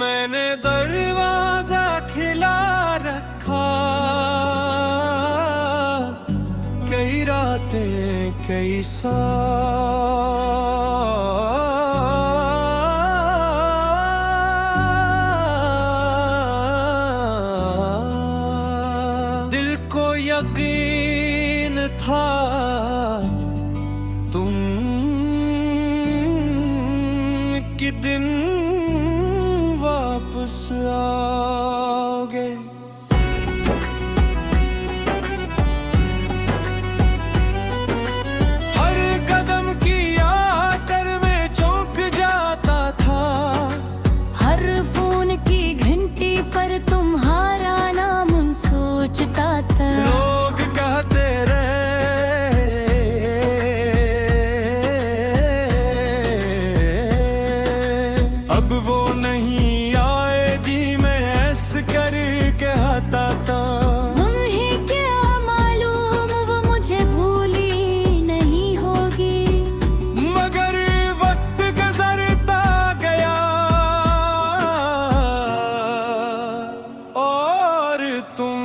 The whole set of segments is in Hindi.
मैंने दरवाजा खिला रखा, कई रातें कई दिल को यकीन था तुम कि दिन वापस आओगे। हर कदम की आकर मैं चौंक जाता था, हर फोन की घंटी पर तुम्हारा नाम सोचता था। लोग कहते रहे अब वो नहीं आएगी, मैं ऐसे करके हटाता। उन्हें क्या मालूम वो मुझे भूली नहीं होगी, मगर वक्त गुजरता गया और तुम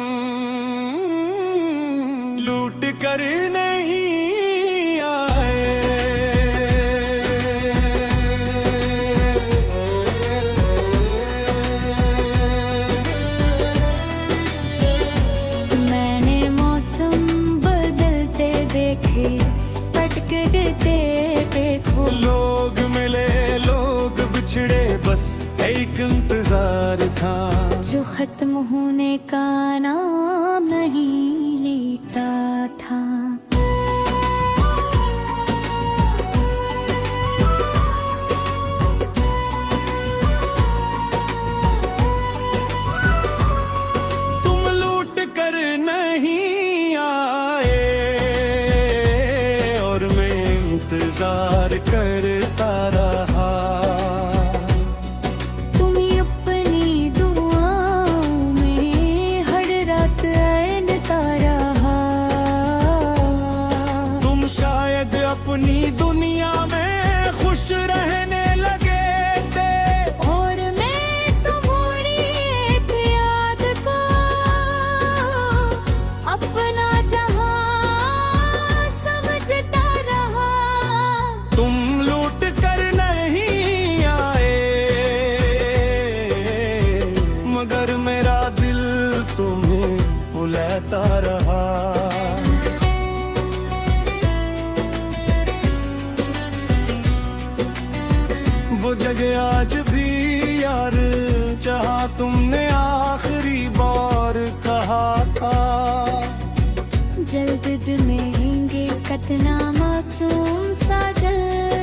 लूट कर नहीं आए। मैंने मौसम बदलते देखे, भटकते देखो। लोग मिले लोग बिछड़े, बस एक इंतजार था जो खत्म होने का नाम नहीं लेता था। तुम लूट कर नहीं आए और मैं इंतजार करता रहा। तुम अपनी दुआओं में हर रात ऐनता रहा। तुम शायद अपनी दुनिया में खुश रहने लगे थे और मैं तुम्हारी एक याद को अपना जहां समझता रहा। तुम लूट कर नहीं आए मगर मेरा दिल तुम्हें बुलाता रहा। वो जगह आज भी यार जहाँ तुमने आखिरी बार कहा था, जल्द मिलेंगे कतना मासूम सा जल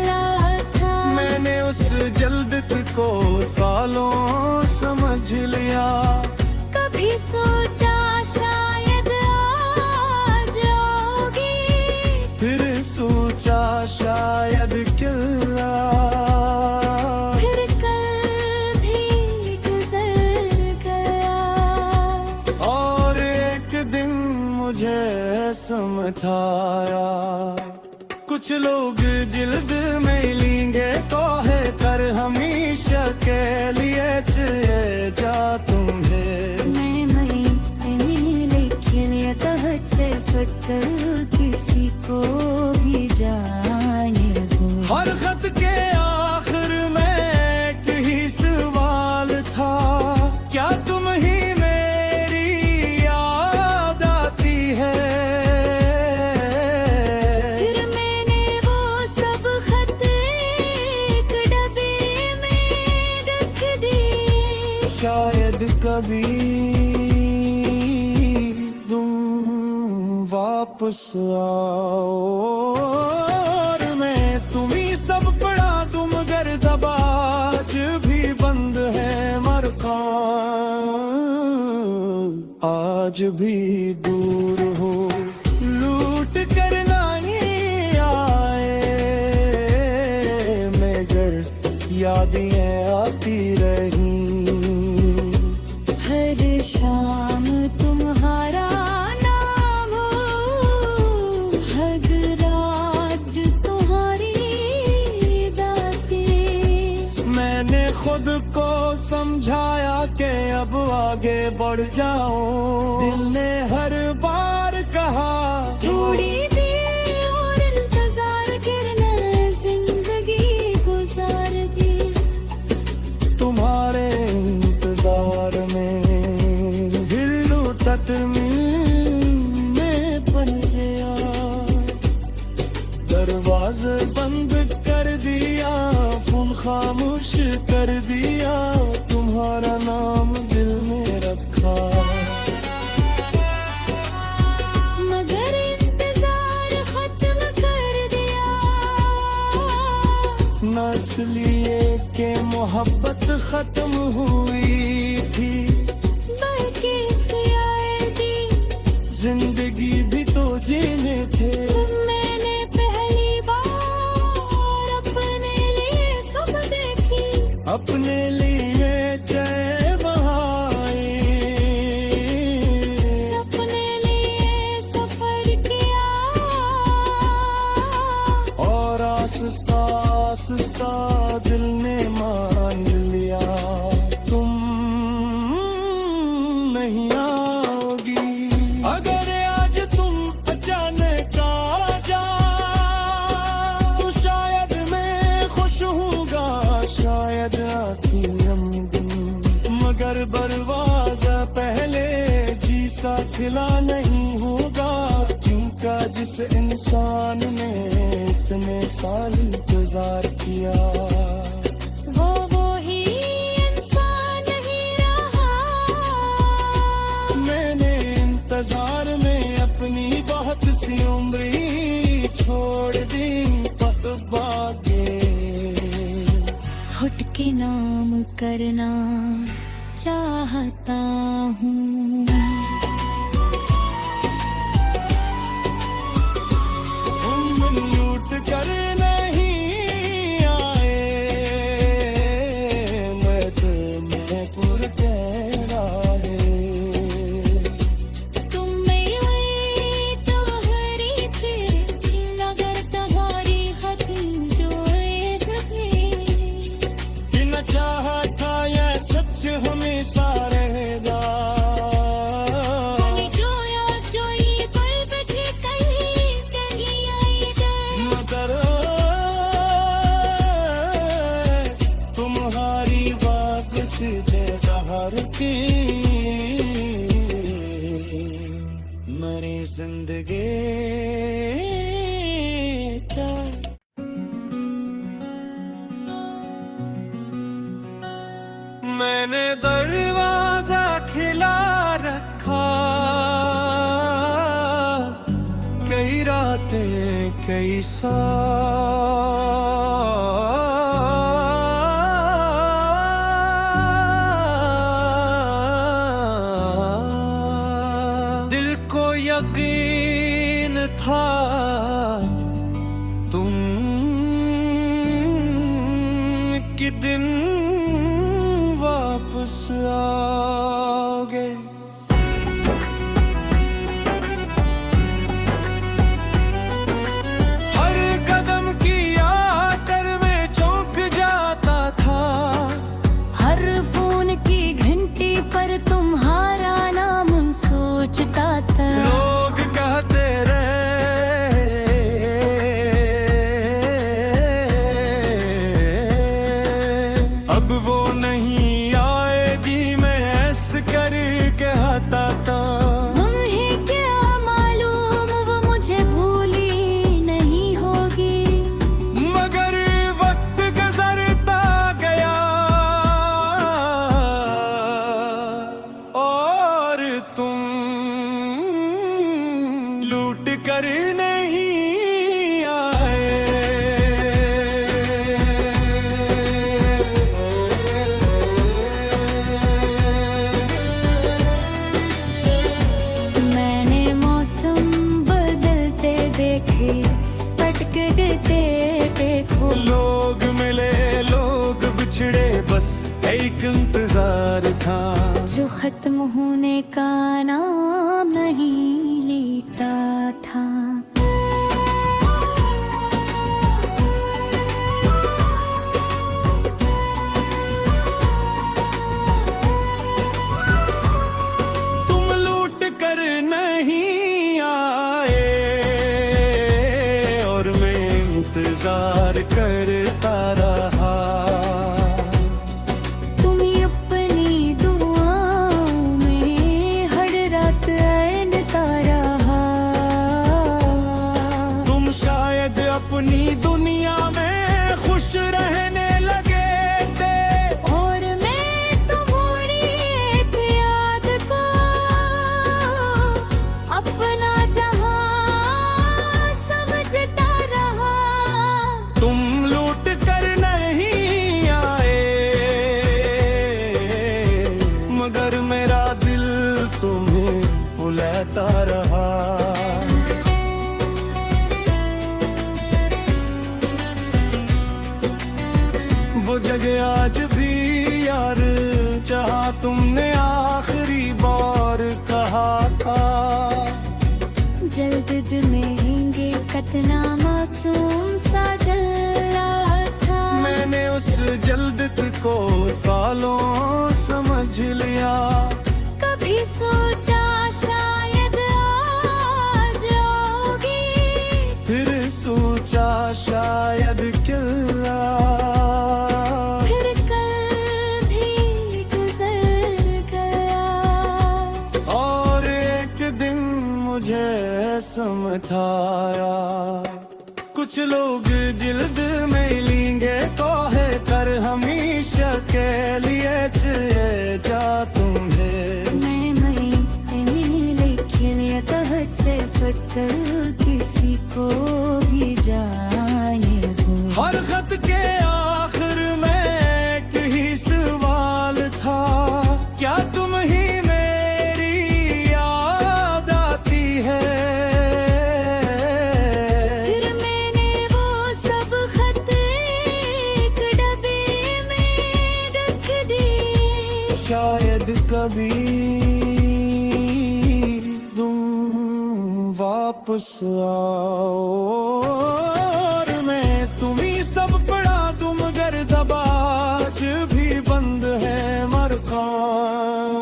रहा था। मैंने उस जल्दत को सालों समझ लिया। कभी सोचा शायद आज आओगी, फिर सोचा शायद किल्ला, फिर कल भी गुजर गया और एक दिन मुझे समझाया कुछ लोग जिल्द में लेंगे तो है कर हमेशा के लिए चले जा तुम्हें। मैंने लेकिन ये तहत से पत्थर किसी को भी जाने दो। हर खत के आखिर में एक ही सवाल था, क्या तुम ही मेरी याद आती है। फिर मैंने वो सब खत एक डब्बे में रख दिए। शायद कभी तुम वापस आओ और मैं तुम्ही सब पढ़ा दूं, मगर दबाज भी बंद है मरकान आज भी दूर हो। लूट कर नहीं आए मगर यादें आती रही। हर शाम तुम्हारा नाम हो, हर रात तुम्हारी बातें। मैंने खुद को समझाया कि अब आगे बढ़ जाओ। दिल ने हर बार कहा थोड़ी देर और इंतजार करना, जिंदगी गुजार दी। तुम्हारे इंतजार में हिल्लू तट में पड़ गया। दरवाजे बंद कर दिया, फोन खामोश कर दिया, तुम्हारा नाम दिल में रखा। मगर इंतजार खत्म कर दिया, न इसलिए कि मोहब्बत खत्म हुई थी, बल्कि सियादी जिंदगी भी तो जीने थे। मैंने पहली बार अपने लिए सुख देखी, अपने लिए चाहे बहाए, अपने लिए सफर किया, और आस्ता आस्ता दिल ने मान लिया तुम नहीं आओगी। अगर आज तुम अचानक आ जाओ तो शायद मैं खुश हूँगा, शायद आती हमदम। मगर दरवाजा पहले जी सा खिला नहीं होगा, क्योंकि जिस इंसान ने इतने साल इंतजार किया, वो ही इंसान नहीं रहा। मैंने इंतजार में अपनी बहुत सी उम्री छोड़ दी पतवागे। घुट के नाम करना चाहता हूँ, तुम लूट कर नहीं आए, मैं तुम्हें पुर कहना है। तुम मेरी तुम्हारी थे, अगर तुम्हारी खत्म तो एक थी। कि न चाहा था यह सच हमेशा रहेगा, जो ये पल बैठे कहीं आएगा। मगर तुम्हारी वापस दहर की मरी जिंदगी मैंने दरवाजा खिला रखा, कई रातें कई दिल को यकीन था तुम कि दिन वापस आओगे। हर कदम की आकर मैं चौंक जाता था, हर फोन की घंटी पर तुम्हारा नाम सोचता था। लोग कहते रहे अब वो नहीं आएगी, मैं ऐसे करके हटाता। तुम्हें क्या मालूम वो मुझे भूली नहीं होगी, मगर वक्त गुजरता गया और तुम लूट कर नहीं आए। मैंने मौसम बदलते देखे, भटकते देखो। लोग मिले लोग बिछड़े, बस एक इंतजार था जो खत्म होने का नाम नहीं लेता था। इंतजार करता रहा। तुम अपनी दुआओं में हर रात ऐनता रहा। तुम शायद अपनी दुनिया में खुश रहने लगे थे, और मैं तुम्हारी एक याद को अपना जहां समझता रहा। तुम लूट कर नहीं आए, मगर मेरा दिल तुम्हें बुलाता रहा। वो जगह आज भी यार जहाँ तुमने आखिरी बार कहा था, जल्द में कतना मासूम सा जल रहा था। मैंने उस जल्दत को सालों समझ लिया। कभी सोचा शायद आज आओगी, फिर सोचा शायद किल्ला, फिर कल भी गुजर गया। और एक दिन मुझे समझ आया, कुछ लोग जिल्द में लेंगे तो है कर हमेशा के लिए चले जा तुम्हें। मैं लिखे से पत्थर किसी को भी जाने दो। हर खत के आखिर में एक ही सवाल था, क्या तुम ही मेरी याद आती है। फिर मैंने वो सब खत एक डब्बे में रख दिए। शायद कभी तुम वापस आओ और मैं तुम्ही सब पढ़ा दूं, मगर दबाज भी बंद है मरकाम।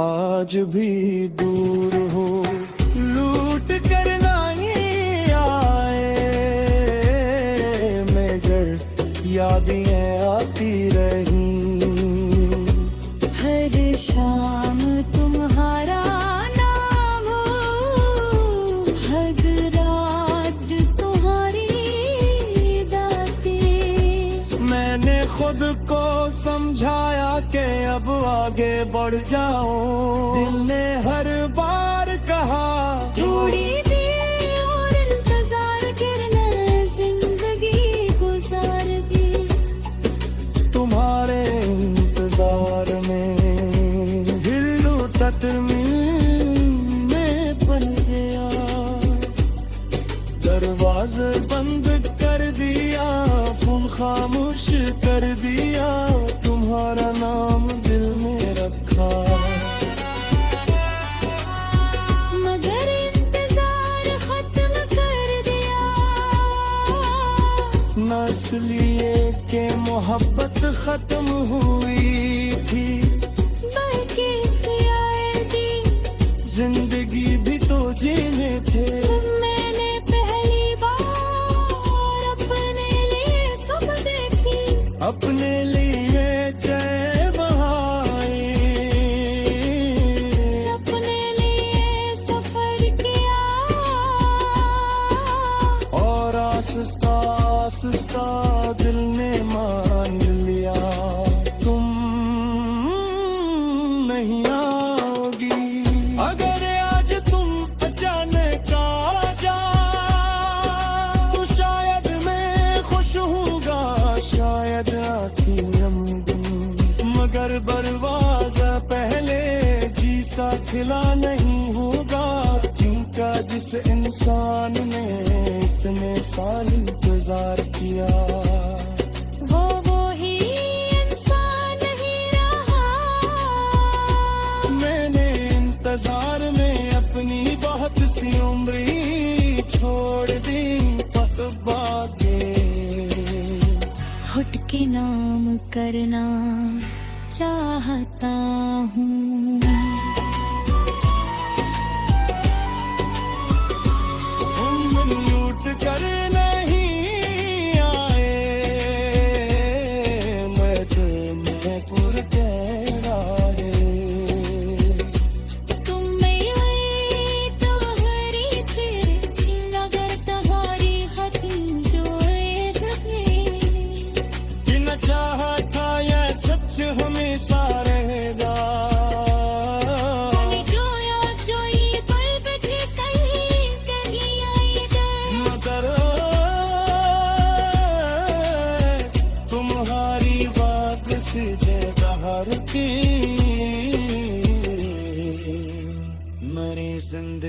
आज भी दूर हो लूट कर नहीं आए, मगर यादें आती रही। हर शाम तुम्हारा नाम हो, हर रात तुम्हारी दातें। मैंने खुद को समझाया कि अब आगे बढ़ जाओ, दिल ने हर बार कहा थोड़ी देर और इंतजार करना, जिंदगी गुजार दी। तुम्हारे इंतजार में हिल्लू तट में बन गया। दरवाजे बंद कर दिया, फूल खामोश कर दिया, तुम्हारा नाम दिल में रखा। मगर इंतजार खत्म कर दिया, न इसलिए कि मोहब्बत खत्म हुई थी, बल्कि शायद जिंदगी भी तो जीने थे। मैंने पहली बार अपने लिए सब देखी, अपने लिए चाय बहाए, अपने लिए सफर किया, और आस्ता आस्ता दिल ने मान लिया तुम नहीं आओगी। अगर आज तुम अचानक आ जाओ तो शायद मैं खुश हूँगा, शायद आखी मगर दरवाजा पहले जी सा खिला नहीं होगा, क्योंकि जिस इंसान ने इतने साल इंतजार किया वो ही इंसान नहीं रहा। मैंने इंतजार में अपनी बहुत सी उम्री छोड़ दी बागे। घुट के नाम करना चाहता हूँ, हम लूट कर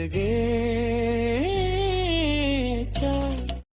जिंदगी